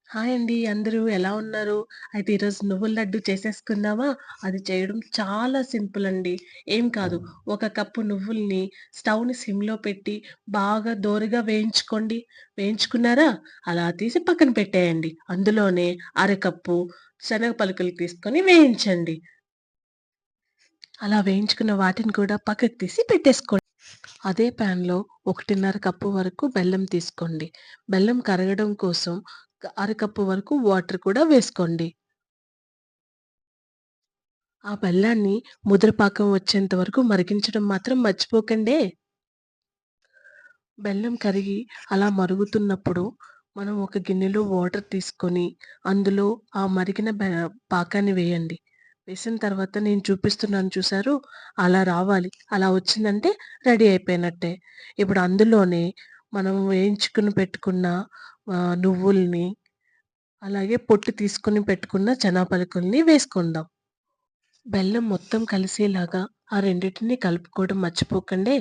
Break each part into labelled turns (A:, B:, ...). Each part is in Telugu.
A: హాయ్ అండి. అందరూ ఎలా ఉన్నారు? అయితే ఈరోజు నువ్వుల లడ్డు చేసేసుకుందామా? అది చేయడం చాలా సింపుల్ అండి. ఏం కాదు. ఒక కప్పు నువ్వుల్ని స్టవ్‌ని సిమ్‌లో పెట్టి బాగా దోరగా వేయించుకోండి. వేయించుకున్నారా? అలా తీసి పక్కన పెట్టేయండి. అందులోనే అరకప్పు శనగ పలుకులు తీసుకొని వేయించండి. అలా వేయించుకున్న వాటిని కూడా పక్కకు తీసి పెట్టేసుకోండి. అదే ప్యాన్‌లో 1:30 కప్పు వరకు బెల్లం తీసుకోండి. బెల్లం కరగడం కోసం అరకప్పు వరకు వాటర్ కూడా వేసుకోండి. ఆ బెల్లాన్ని ముదురు పాకం వచ్చేంత వరకు మరిగించడం మాత్రం మర్చిపోకండే. బెల్లం కరిగి అలా మరుగుతున్నప్పుడు మనం ఒక గిన్నెలో వాటర్ తీసుకొని, అందులో ఆ మరిగిన పాకాన్ని వేయండి. వేసిన తర్వాత నేను చూపిస్తున్నాను చూసారు? అలా రావాలి. అలా వచ్చిందంటే రెడీ అయిపోయినట్టే. ఇప్పుడు అందులోనే మనం వేయించుకొని పెట్టుకున్న నువ్వుల్ని, అలాగే పొట్టు తీసుకొని పెట్టుకున్న పలుకుల్ని వేసుకుందాం. బెల్లం మొత్తం కలిసేలాగా ఆ రెండిటిని కలుపుకోవడం మర్చిపోకండే.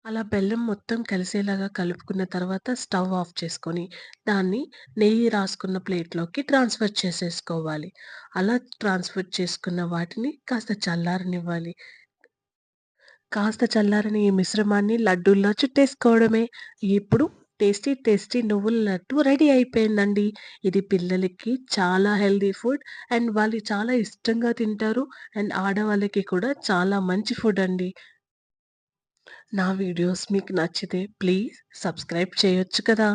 A: అలా బెల్లం మొత్తం కలిసేలాగా కలుపుకున్న తర్వాత స్టవ్ ఆఫ్ చేసుకొని, దాన్ని నెయ్యి రాసుకున్న ప్లేట్‌లోకి ట్రాన్స్‌ఫర్ చేసేసుకోవాలి. అలా ట్రాన్స్‌ఫర్ చేసుకున్న వాటిని కాస్త చల్లారనివ్వాలి. కాస్త చల్లారిన ఈ మిశ్రమాన్ని లడ్డూల్లా చుట్టేసుకోవడమే. ఇప్పుడు టేస్టీ నువ్వుల లడ్డు రెడీ అయిపోయిందండి. ఇది పిల్లలకి చాలా హెల్తీ ఫుడ్ అండ్ వాళ్ళు చాలా ఇష్టంగా తింటారు. అండ్ ఆడవాళ్ళకి కూడా చాలా మంచి ఫుడ్ అండి. నా వీడియోస్ మీకు నచ్చితే ప్లీజ్ సబ్స్క్రైబ్ చేయొచ్చు కదా!